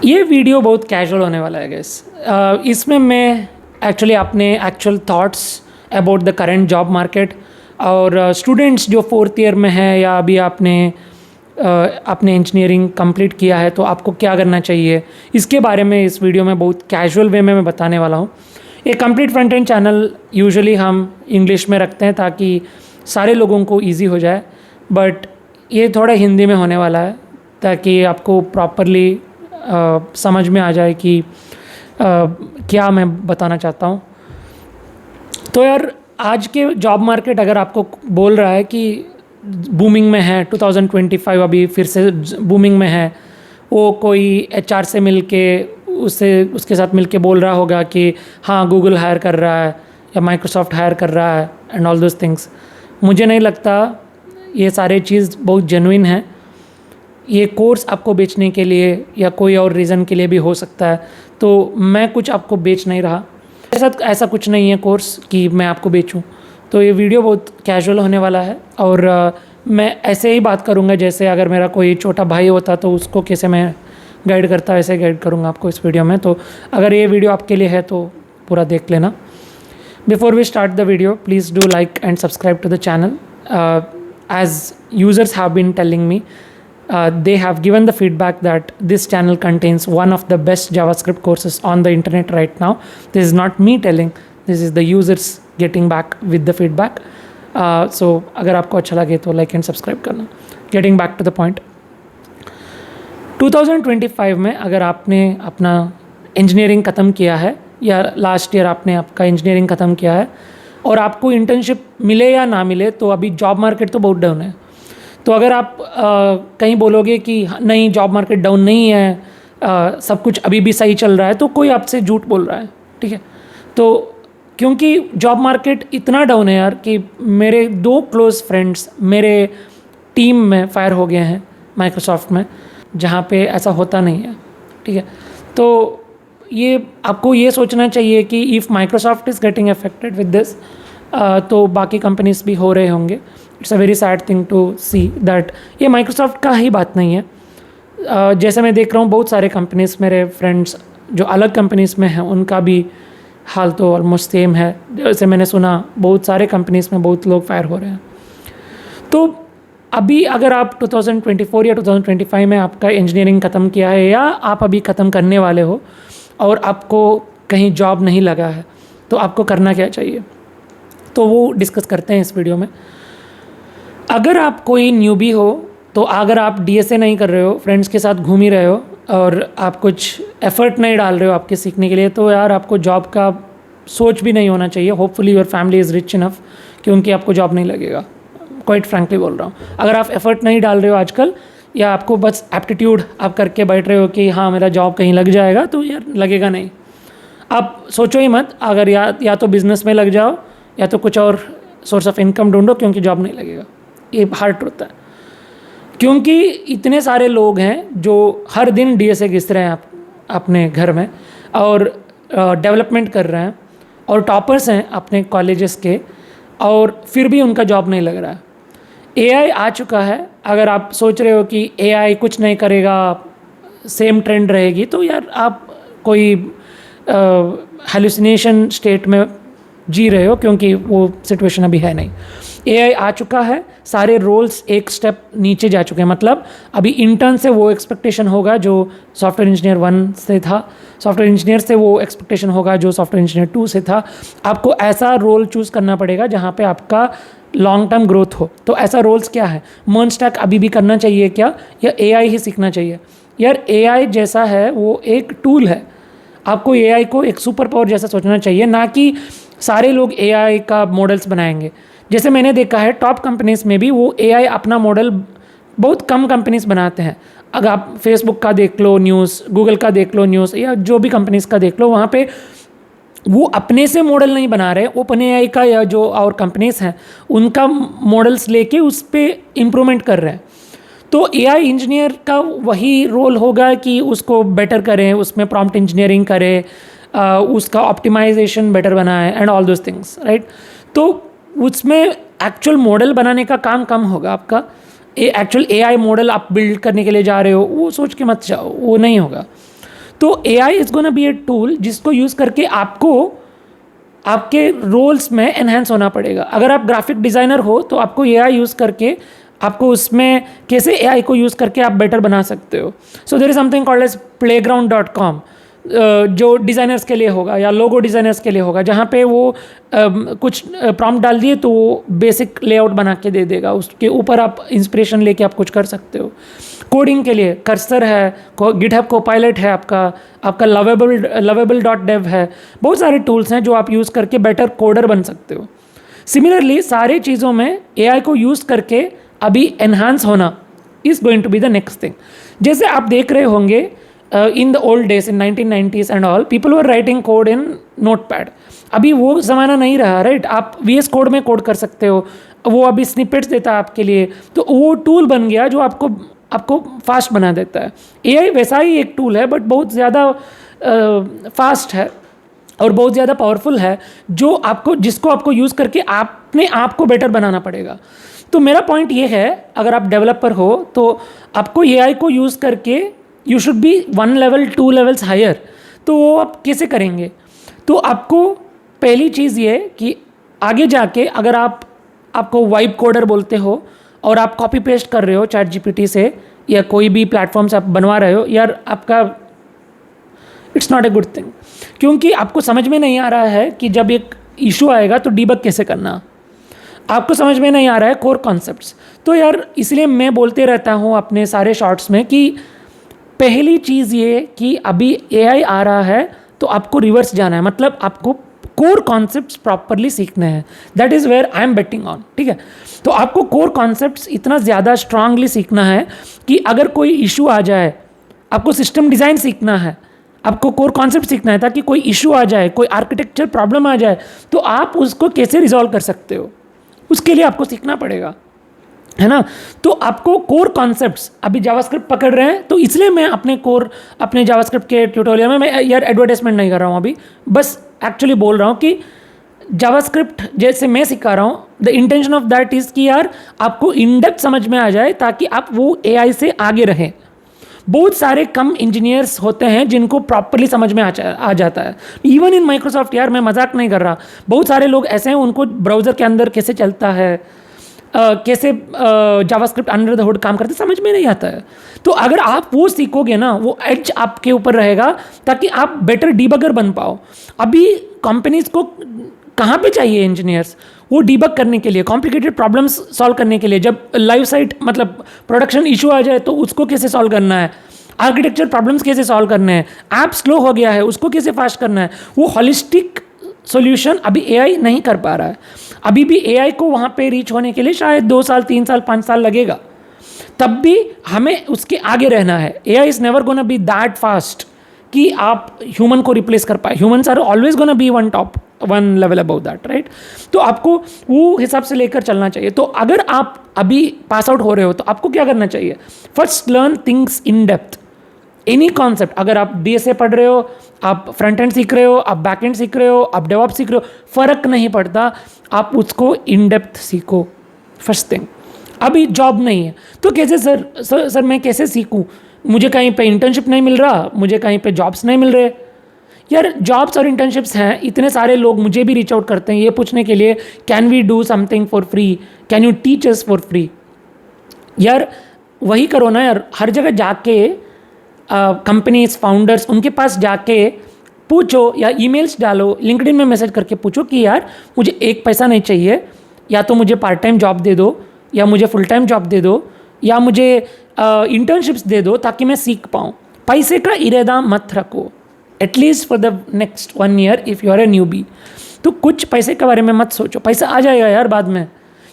ये वीडियो बहुत कैजुअल होने वाला है गैस। इसमें मैं एक्चुअली अपने actual thoughts about the current job market और स्टूडेंट्स जो 4th ईयर में है या अभी आपने इंजीनियरिंग कंप्लीट किया है तो आपको क्या करना चाहिए, इसके बारे में इस वीडियो में बहुत कैजुअल वे में मैं बताने वाला हूँ। ये complete front end channel usually हम इंग्लिश में रखते हैं ताकि सारे लोगों को ईजी हो जाए, बट ये थोड़ा हिंदी में होने वाला है ताकि आपको प्रॉपरली समझ में आ जाए कि क्या मैं बताना चाहता हूँ। तो यार आज के जॉब मार्केट अगर आपको बोल रहा है कि बूमिंग में है, 2025 अभी फिर से बूमिंग में है, वो कोई HR से मिलके उसके साथ मिलके बोल रहा होगा कि हाँ गूगल हायर कर रहा है या माइक्रोसॉफ्ट हायर कर रहा है एंड ऑल दोज थिंग्स। मुझे नहीं लगता ये सारे चीज़ बहुत जेन्युइन है। ये कोर्स आपको बेचने के लिए या कोई और रीज़न के लिए भी हो सकता है, तो मैं कुछ आपको बेच नहीं रहा। ऐसा कुछ नहीं है कोर्स कि मैं आपको बेचूं। तो ये वीडियो बहुत कैजुअल होने वाला है और मैं ऐसे ही बात करूंगा जैसे अगर मेरा कोई छोटा भाई होता तो उसको कैसे मैं गाइड करता वैसे गाइड करूंगा आपको इस वीडियो में। तो अगर ये वीडियो आपके लिए है तो पूरा देख लेना। Before we start the video, please do like and subscribe to the channel. As users have been telling me, they have given the feedback that this channel contains one of the best JavaScript courses on the internet right now. This is not me telling, this is the users getting back with the feedback. So अगर आपको अच्छा लगे तो like and subscribe करना। Getting back to the point, 2025 में अगर आपने अपना इंजीनियरिंग ख़त्म किया है या लास्ट ईयर आपने आपका इंजीनियरिंग ख़त्म किया है और आपको इंटर्नशिप मिले या ना मिले, तो अभी जॉब मार्केट तो बहुत डाउन है। तो अगर आप कहीं बोलोगे कि नहीं जॉब मार्केट डाउन नहीं है, सब कुछ अभी भी सही चल रहा है, तो कोई आपसे झूठ बोल रहा है, ठीक है। तो क्योंकि जॉब मार्केट इतना डाउन है यार कि मेरे 2 क्लोज फ्रेंड्स मेरे टीम में फायर हो गए हैं माइक्रोसॉफ्ट में, जहाँ पे ऐसा होता नहीं है, ठीक है। तो ये आपको ये सोचना चाहिए कि if Microsoft is getting affected with this, तो बाकी कंपनीज भी हो रहे होंगे। It's a very sad thing to see that ये माइक्रोसॉफ्ट का ही बात नहीं है। जैसे मैं देख रहा हूँ बहुत सारे कंपनीज़, मेरे फ्रेंड्स जो अलग कंपनीज़ में हैं उनका भी हाल तो ऑलमोस्ट सेम है। जैसे मैंने सुना बहुत सारे कंपनीज़ में बहुत लोग फायर हो रहे हैं। तो अभी अगर आप 2024 या 2025 में आपका इंजीनियरिंग ख़त्म किया है या आप अभी ख़त्म करने वाले हो और आपको कहीं जॉब नहीं लगा है, तो आपको करना क्या चाहिए, तो वो डिस्कस करते हैं इस वीडियो में। अगर आप कोई न्यूबी हो, तो अगर आप DSA नहीं कर रहे हो, फ्रेंड्स के साथ घूम ही रहे हो और आप कुछ एफर्ट नहीं डाल रहे हो आपके सीखने के लिए, तो यार आपको जॉब का सोच भी नहीं होना चाहिए। Hopefully your family is rich enough क्योंकि आपको जॉब नहीं लगेगा। क्वाइट फ्रैंकली बोल रहा हूँ, अगर आप एफर्ट नहीं डाल रहे हो आजकल या आपको बस एप्टीट्यूड आप करके बैठ रहे हो कि हाँ मेरा जॉब कहीं लग जाएगा, तो यार लगेगा नहीं। आप सोचो ही मत। अगर या तो बिज़नेस में लग जाओ या तो कुछ और सोर्स ऑफ इनकम ढूंढो, क्योंकि जॉब नहीं लगेगा। ये हार्ड ट्रुथ है, क्योंकि इतने सारे लोग हैं जो हर दिन DSA घिस रहे हैं अपने घर में और डेवलपमेंट कर रहे हैं और टॉपर्स हैं अपने कॉलेजेस के, और फिर भी उनका जॉब नहीं लग रहा है। AI आ चुका है। अगर आप सोच रहे हो कि AI कुछ नहीं करेगा, सेम ट्रेंड रहेगी, तो यार आप कोई हेलुसिनेशन स्टेट में जी रहे हो, क्योंकि वो सिचुएशन अभी है नहीं। AI आ चुका है, सारे रोल्स एक स्टेप नीचे जा चुके हैं। मतलब अभी इंटर्न से वो एक्सपेक्टेशन होगा जो सॉफ्टवेयर इंजीनियर 1 से था, सॉफ्टवेयर इंजीनियर से वो एक्सपेक्टेशन होगा जो सॉफ्टवेयर इंजीनियर 2 से था। आपको ऐसा रोल चूज़ करना पड़ेगा जहाँ पे आपका लॉन्ग टर्म ग्रोथ हो। तो ऐसा रोल्स क्या है? मर्न स्टैक अभी भी करना चाहिए क्या, या AI ही सीखना चाहिए? यार AI जैसा है वो एक टूल है, आपको AI को एक सुपर पावर जैसा सोचना चाहिए, ना कि सारे लोग AI का मॉडल्स बनाएंगे। जैसे मैंने देखा है टॉप कंपनीज में भी वो AI अपना मॉडल बहुत कम कंपनीज बनाते हैं। अगर आप फेसबुक का देख लो न्यूज़, गूगल का देख लो न्यूज़, या जो भी कंपनीज का देख लो, वहाँ पे वो अपने से मॉडल नहीं बना रहे। ओपन AI का या जो और कंपनीज हैं उनका मॉडल्स लेके उस पर इम्प्रूवमेंट कर रहे हैं। तो AI इंजीनियर का वही रोल होगा कि उसको बेटर करें, उसमें प्रॉम्प्ट इंजीनियरिंग करें, उसका ऑप्टिमाइजेशन बेटर बनाए and all those things, right. तो उसमें एक्चुअल मॉडल बनाने का काम कम होगा आपका। एक्चुअल AI मॉडल आप बिल्ड करने के लिए जा रहे हो, वो सोच के मत जाओ, वो नहीं होगा। तो AI is gonna be a tool जिसको यूज़ करके आपको आपके रोल्स में एनहेंस होना पड़ेगा। अगर आप ग्राफिक डिज़ाइनर हो तो आपको AI यूज़ करके आपको उसमें कैसे AI को यूज़ करके आप बेटर बना सकते हो। So there is something called as playground.com, जो डिज़ाइनर्स के लिए होगा या लोगो डिज़ाइनर्स के लिए होगा, जहाँ पे वो कुछ प्रॉम्प्ट डाल दिए तो वो बेसिक लेआउट बना के दे देगा, उसके ऊपर आप इंस्पिरेशन लेके आप कुछ कर सकते हो। कोडिंग के लिए कर्सर है, गिटहब कोपायलट है, आपका lovable.dev है, बहुत सारे टूल्स हैं जो आप यूज़ करके बेटर कोडर बन सकते हो। सिमिलरली सारे चीज़ों में AI को यूज़ करके अभी एनहांस होना is going to be the next thing. जैसे आप देख रहे होंगे in the old days in 1990s and all, people were writing code in notepad. अभी वो ज़माना नहीं रहा, राइट? आप VS कोड में कोड कर सकते हो, वो अभी स्निपेट्स देता है आपके लिए, तो वो टूल बन गया जो आपको फास्ट बना देता है। AI वैसा ही एक टूल है बट बहुत ज़्यादा फास्ट है और बहुत ज़्यादा पावरफुल है, जिसको आपको यूज़ करके अपने आप को बेटर बनाना पड़ेगा। तो मेरा पॉइंट ये है, अगर आप डेवलपर हो तो आपको AI को यूज़ करके you should be 1 level 2 levels higher. तो वो आप कैसे करेंगे? तो आपको पहली चीज़ ये कि आगे जाके अगर आपको वाइब कोडर बोलते हो और आप कॉपी पेस्ट कर रहे हो ChatGPT से या कोई भी प्लेटफॉर्म से आप बनवा रहे हो, यार आपका it's not a good thing, क्योंकि आपको समझ में नहीं आ रहा है कि जब एक इशू आएगा तो डीबग कैसे करना, आपको समझ में नहीं आ रहा है कोर कॉन्सेप्ट्स। तो यार इसलिए मैं बोलते रहता हूँ अपने सारे शॉर्ट्स में कि पहली चीज़ ये कि अभी AI आ रहा है तो आपको रिवर्स जाना है, मतलब आपको कोर कॉन्सेप्ट्स प्रॉपरली सीखने हैं। That is where I am betting on, ठीक है? तो आपको कोर कॉन्सेप्ट्स इतना ज़्यादा स्ट्रांगली सीखना है कि अगर कोई इशू आ जाए, आपको सिस्टम डिज़ाइन सीखना है, आपको कोर कॉन्सेप्ट सीखना है ताकि कोई इशू आ जाए, कोई आर्किटेक्चर प्रॉब्लम आ जाए तो आप उसको कैसे रिजॉल्व कर सकते हो, उसके लिए आपको सीखना पड़ेगा, है ना? तो आपको कोर कॉन्सेप्ट्स अभी जावास्क्रिप्ट पकड़ रहे हैं, तो इसलिए मैं अपने जावास्क्रिप्ट के ट्यूटोरियल में मैं यार एडवर्टाइजमेंट नहीं कर रहा हूँ अभी, बस एक्चुअली बोल रहा हूँ कि जावास्क्रिप्ट जैसे मैं सिखा रहा हूँ, the intention of that is कि यार आपको इन डेप्थ समझ में आ जाए ताकि आप वो AI से आगे रहें। बहुत सारे कम इंजीनियर्स होते हैं जिनको प्रॉपरली समझ में आ जाता है। इवन इन माइक्रोसॉफ्ट, यार मैं मजाक नहीं कर रहा, बहुत सारे लोग ऐसे हैं उनको ब्राउज़र के अंदर कैसे चलता है, कैसे जावास्क्रिप्ट अंडर द हुड काम करते समझ में नहीं आता है। तो अगर आप वो सीखोगे ना, वो एज आपके ऊपर रहेगा ताकि आप बेटर डीबगर बन पाओ। अभी कंपनीज को कहाँ पे चाहिए इंजीनियर्स? वो डीबग करने के लिए, कॉम्प्लिकेटेड प्रॉब्लम्स सॉल्व करने के लिए। जब लाइव साइट मतलब प्रोडक्शन इशू आ जाए तो उसको कैसे सॉल्व करना है, आर्किटेक्चर प्रॉब्लम्स कैसे सॉल्व करने हैं, ऐप स्लो हो गया है उसको कैसे फास्ट करना है, वो हॉलिस्टिक सॉल्यूशन अभी AI नहीं कर पा रहा है। अभी भी AI को वहाँ पे रीच होने के लिए शायद 2 साल 3 साल 5 साल लगेगा, तब भी हमें उसके आगे रहना है। AI is never gonna be that fast कि आप ह्यूमन को रिप्लेस कर पाए। Humans are always gonna be one level above that, right? तो आपको वो हिसाब से लेकर चलना चाहिए। तो अगर आप अभी पास आउट हो रहे हो तो आपको क्या करना चाहिए? First learn things in depth, any concept. अगर आप DSA पढ़ रहे हो, आप फ्रंट एंड सीख रहे हो, आप बैक एंड सीख रहे हो, आप डेवऑप्स सीख रहे हो, फ़र्क नहीं पड़ता, आप उसको इन डेप्थ सीखो। First thing. अभी जॉब नहीं है तो कैसे सर मैं कैसे सीखूं? मुझे कहीं पे इंटर्नशिप नहीं मिल रहा, मुझे कहीं पे जॉब्स नहीं मिल रहे। यार जॉब्स और इंटर्नशिप्स हैं, इतने सारे लोग मुझे भी रीच आउट करते हैं ये पूछने के लिए, can we do something for free, can you teach us for free? यार वही करो ना यार, हर जगह जाके कंपनीज फाउंडर्स उनके पास जाके पूछो या ईमेल्स डालो, लिंक्डइन में मैसेज करके पूछो कि यार मुझे 1 पैसा नहीं चाहिए, या तो मुझे पार्ट टाइम जॉब दे दो, या मुझे फुल टाइम जॉब दे दो, या मुझे इंटर्नशिप्स दे दो ताकि मैं सीख पाऊँ। पैसे का इरादा मत रखो, at least for the next 1 year if you are a newbie. तो कुछ पैसे के बारे में मत सोचो, पैसा आ जाएगा यार बाद में,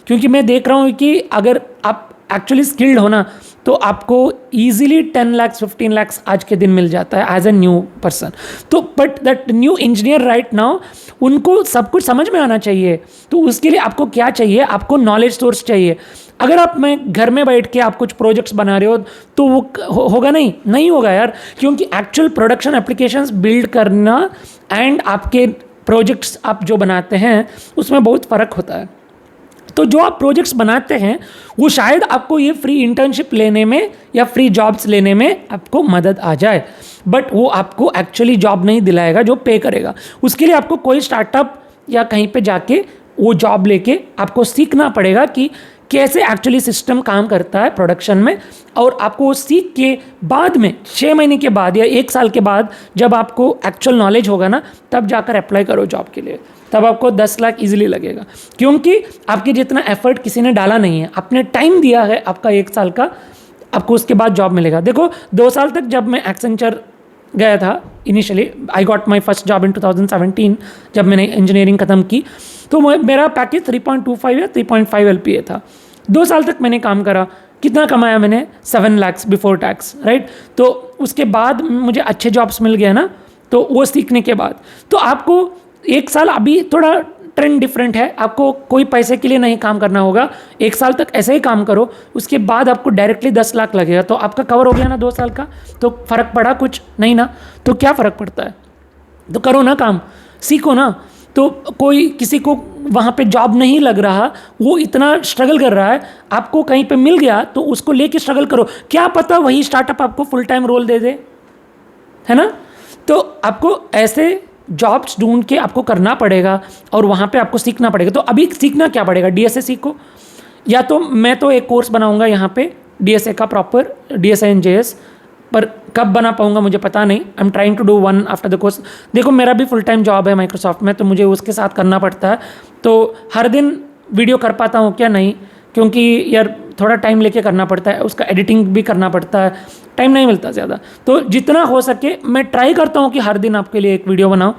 क्योंकि मैं देख रहा हूँ कि अगर आप एक्चुअली स्किल्ड होना तो आपको ईजिली 10 लाख 15 लाख आज के दिन मिल जाता है एज ए न्यू पर्सन। तो but that new engineer right now, उनको सब कुछ समझ में आना चाहिए। तो उसके लिए आपको क्या चाहिए? आपको नॉलेज सोर्स चाहिए। अगर आप घर में बैठ के आप कुछ प्रोजेक्ट्स बना रहे हो तो वो होगा नहीं होगा यार, क्योंकि एक्चुअल प्रोडक्शन एप्लीकेशंस बिल्ड करना एंड आपके प्रोजेक्ट्स आप जो बनाते हैं उसमें बहुत फ़र्क होता है। तो जो आप प्रोजेक्ट्स बनाते हैं वो शायद आपको ये फ्री इंटर्नशिप लेने में या फ्री जॉब्स लेने में आपको मदद आ जाए, बट वो आपको एक्चुअली जॉब नहीं दिलाएगा जो पे करेगा। उसके लिए आपको कोई स्टार्टअप या कहीं पे जाके वो जॉब लेके आपको सीखना पड़ेगा कि कैसे एक्चुअली सिस्टम काम करता है प्रोडक्शन में, और आपको वो सीख के बाद में 6 महीने के बाद या 1 साल के बाद जब आपको एक्चुअल नॉलेज होगा ना, तब जाकर अप्लाई करो जॉब के लिए। तब आपको 10 लाख इजीली लगेगा, क्योंकि आपके जितना एफर्ट किसी ने डाला नहीं है, आपने टाइम दिया है आपका 1 साल का, आपको उसके बाद जॉब मिलेगा। देखो 2 साल तक जब मैं एक्सेंचर गया था, initially I got my first job in 2017, जब मैंने इंजीनियरिंग ख़त्म की, तो मेरा पैकेज 3.25 या 3.5 LPA था। 2 साल तक मैंने काम करा, कितना कमाया मैंने? 7 lakhs बिफोर टैक्स, राइट। तो उसके बाद मुझे अच्छे जॉब्स मिल गए ना, तो वो सीखने के बाद तो आपको 1 साल, अभी थोड़ा ट्रेंड डिफरेंट है, आपको कोई पैसे के लिए नहीं काम करना होगा, 1 साल तक ऐसे ही काम करो, उसके बाद आपको डायरेक्टली 10 लाख लगेगा, तो आपका कवर हो गया ना 2 साल का। तो फ़र्क पड़ा कुछ नहीं ना? तो क्या फ़र्क पड़ता है? तो करो ना काम, सीखो ना। तो कोई किसी को वहाँ पे जॉब नहीं लग रहा, वो इतना स्ट्रगल कर रहा है, आपको कहीं पे मिल गया तो उसको लेके स्ट्रगल करो, क्या पता वही स्टार्टअप आपको फुल टाइम रोल दे दे, है ना। तो आपको ऐसे जॉब्स ढूंढ के आपको करना पड़ेगा और वहाँ पे आपको सीखना पड़ेगा। तो अभी सीखना क्या पड़ेगा? DSA सीखो, या तो मैं तो एक कोर्स बनाऊंगा यहाँ पे DSA का, प्रॉपर DSA in JS, पर कब बना पाऊंगा मुझे पता नहीं। I am trying to do one after the course. देखो मेरा भी फुल टाइम जॉब है माइक्रोसॉफ्ट में, तो मुझे उसके साथ करना पड़ता है, तो हर दिन वीडियो कर पाता हूँ क्या? नहीं, क्योंकि यार थोड़ा टाइम लेके करना पड़ता है, उसका एडिटिंग भी करना पड़ता है, टाइम नहीं मिलता ज़्यादा। तो जितना हो सके मैं ट्राई करता हूँ कि हर दिन आपके लिए एक वीडियो बनाऊँ,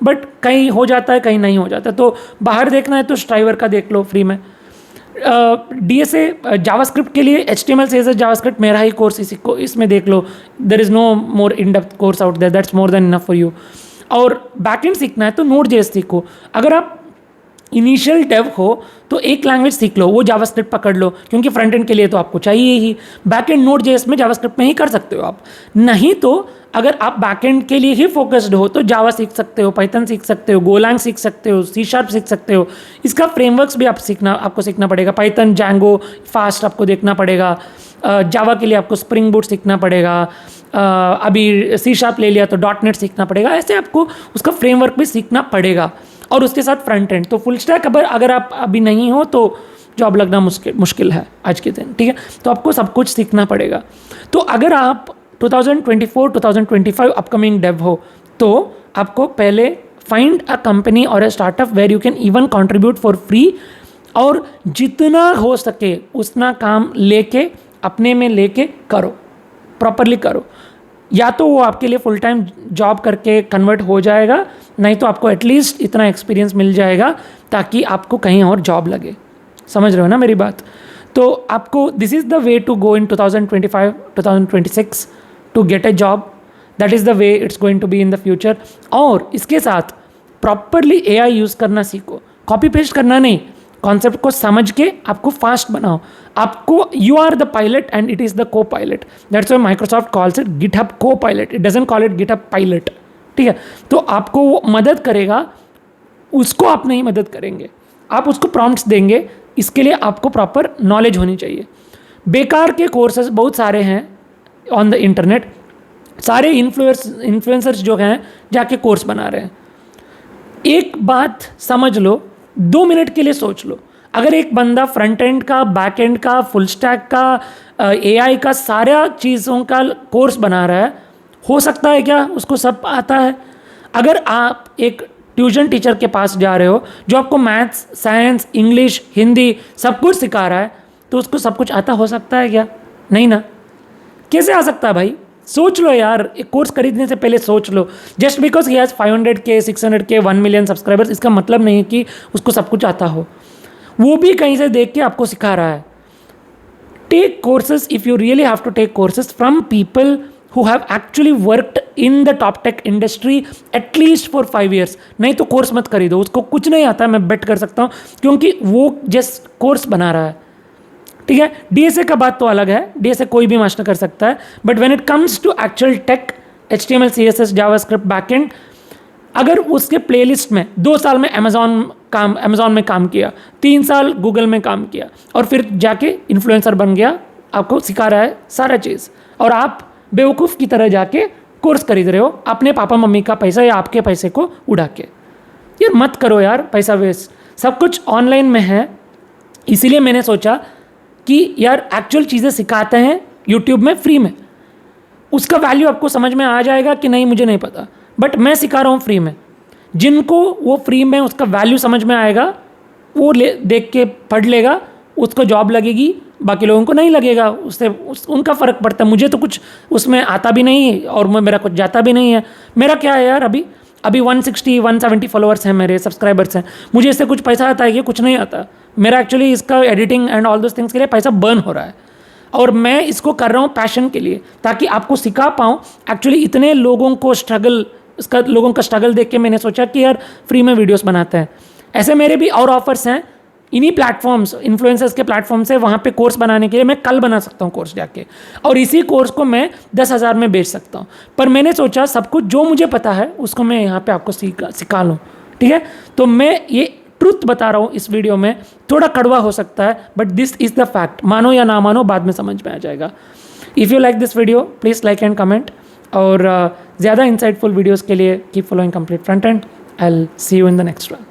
बट कहीं हो जाता है कहीं नहीं हो जाता। तो बाहर देखना है तो स्ट्राइवर का देख लो फ्री में। DSA जावास्क्रिप्ट के लिए HTML CSS जावास्क्रिप्ट मेरा ही कोर्स, इसी को इसमें देख लो, there is no more in depth course out there, that's more than enough for you. और बैकएंड सीखना है तो Node.js सीखो। अगर आप इनिशियल डेव हो तो एक लैंग्वेज सीख लो, वो जावास्क्रिप्ट पकड़ लो, क्योंकि फ्रंट एंड के लिए तो आपको चाहिए ही। बैकएंड Node.js में जावास्क्रिप्ट में ही कर सकते हो आप, नहीं तो अगर आप बैकएंड के लिए ही फोकस्ड हो तो जावा सीख सकते हो, पाइथन सीख सकते हो, गोलैंग सीख सकते हो, C# सीख सकते हो। इसका फ्रेमवर्क्स भी आपको सीखना पड़ेगा, पाइथन, जैंगो, फास्ट आपको देखना पड़ेगा। जावा के लिए आपको स्प्रिंग बूट सीखना पड़ेगा, अभी C# ले लिया तो .NET सीखना पड़ेगा। ऐसे आपको उसका फ्रेमवर्क भी सीखना पड़ेगा, और उसके साथ फ्रंट एंड। तो फुल स्टैक अगर आप अभी नहीं हो तो जॉब लगना मुश्किल है आज के दिन, ठीक है। तो आपको सब कुछ सीखना पड़ेगा। तो अगर आप 2024-2025 अपकमिंग डेव हो तो आपको पहले फाइंड अ कंपनी और a startup where you can even contribute for free, और जितना हो सके उतना काम लेके अपने में लेके करो, प्रॉपरली करो। या तो वो आपके लिए फुल टाइम जॉब करके कन्वर्ट हो जाएगा, नहीं तो आपको एटलीस्ट इतना एक्सपीरियंस मिल जाएगा ताकि आपको कहीं और जॉब लगे। समझ रहे हो ना मेरी बात? तो आपको this is the way to go in 2025-2026 to get a job, that is the way it's going to be in the future. और इसके साथ प्रॉपरली AI यूज़ करना सीखो, कॉपी पेस्ट करना नहीं, कॉन्सेप्ट को समझ के आपको फास्ट बनाओ। आपको you are the pilot and it is the copilot, that's why Microsoft calls it GitHub copilot, it doesn't call it GitHub pilot, ठीक है। तो आपको वो मदद करेगा, उसको आप नहीं मदद करेंगे, आप उसको प्रॉम्प्ट्स देंगे। इसके लिए आपको प्रॉपर नॉलेज होनी चाहिए। बेकार के कोर्सेज बहुत सारे हैं ऑन द इंटरनेट, सारे इन्फ्लुएंसर्स जो हैं जाके कोर्स बना रहे हैं। एक बात समझ लो, 2 मिनट के लिए सोच लो, अगर एक बंदा फ्रंट एंड का, बैक एंड का, फुल स्टैक का, AI का, सारा चीज़ों का कोर्स बना रहा है, हो सकता है क्या उसको सब आता है? अगर आप एक ट्यूशन टीचर के पास जा रहे हो जो आपको मैथ्स, साइंस, इंग्लिश, हिंदी सब कुछ सिखा रहा है, तो उसको सब कुछ आता हो सकता है क्या? नहीं ना। कैसे आ सकता है भाई? सोच लो यार, एक कोर्स खरीदने से पहले सोच लो। Just because he has 500K, 600K, 1 million subscribers, इसका मतलब नहीं कि उसको सब कुछ आता हो। वो भी कहीं से देख के आपको सिखा रहा है। Tech courses if you really have to take courses from people who have actually worked in the top tech industry at least for 5 years। नहीं तो कोर्स मत खरीदो, उसको कुछ नहीं आता, मैं बेट कर सकता हूँ, क्योंकि वो जस्ट कोर्स बना रहा है, ठीक है। DSA का बात तो अलग है, DSA कोई भी मास्टर कर सकता है, but when it comes to actual tech, HTML CSS JavaScript backend, अगर उसके प्लेलिस्ट में 2 साल में अमेज़ॉन में काम किया, 3 साल गूगल में काम किया और फिर जाके इन्फ्लुएंसर बन गया, आपको सिखा रहा है सारा चीज़, और आप बेवकूफ़ की तरह जाके कोर्स खरीद रहे हो अपने पापा मम्मी का पैसा या आपके पैसे को उड़ा के। यार मत करो यार, पैसा वेस्ट। सब कुछ ऑनलाइन में है, इसीलिए मैंने सोचा कि यार एक्चुअल चीज़ें सिखाते हैं यूट्यूब में फ्री में, उसका वैल्यू आपको समझ में आ जाएगा कि नहीं मुझे नहीं पता, बट मैं सिखा रहा हूँ फ्री में। जिनको वो फ्री में उसका वैल्यू समझ में आएगा वो देख के पढ़ लेगा, उसको जॉब लगेगी, बाकी लोगों को नहीं लगेगा, उससे उनका फ़र्क पड़ता है। मुझे तो कुछ उसमें आता भी नहीं और मेरा कुछ जाता भी नहीं है। मेरा क्या है यार, अभी 170 फॉलोअर्स हैं, मेरे सब्सक्राइबर्स हैं, मुझे इससे कुछ पैसा आता है कि कुछ नहीं आता। मेरा एक्चुअली इसका editing and all those things के लिए पैसा बर्न हो रहा है, और मैं इसको कर रहा हूँ पैशन के लिए, ताकि आपको सिखा पाऊँ। एक्चुअली इतने लोगों को लोगों का स्ट्रगल देख के मैंने सोचा कि यार फ्री में वीडियोस बनाते हैं। ऐसे मेरे भी और ऑफर्स हैं इन्हीं प्लेटफॉर्म्स, इन्फ्लुएंसर्स के प्लेटफॉर्म से, वहाँ पे कोर्स बनाने के लिए मैं कल बना सकता हूँ कोर्स जाके, और इसी कोर्स को मैं 10,000 में बेच सकता हूँ। पर मैंने सोचा सब कुछ जो मुझे पता है उसको मैं यहाँ पे आपको सिखा लूँ, ठीक है। तो मैं ये ट्रुथ बता रहा हूँ इस वीडियो में, थोड़ा कड़वा हो सकता है but this is the fact, मानो या ना मानो बाद में समझ में आ जाएगा। If you like this video please like and comment, और ज़्यादा इंसाइटफुल वीडियोज़ के लिए keep following complete front end. I will see you in the next one.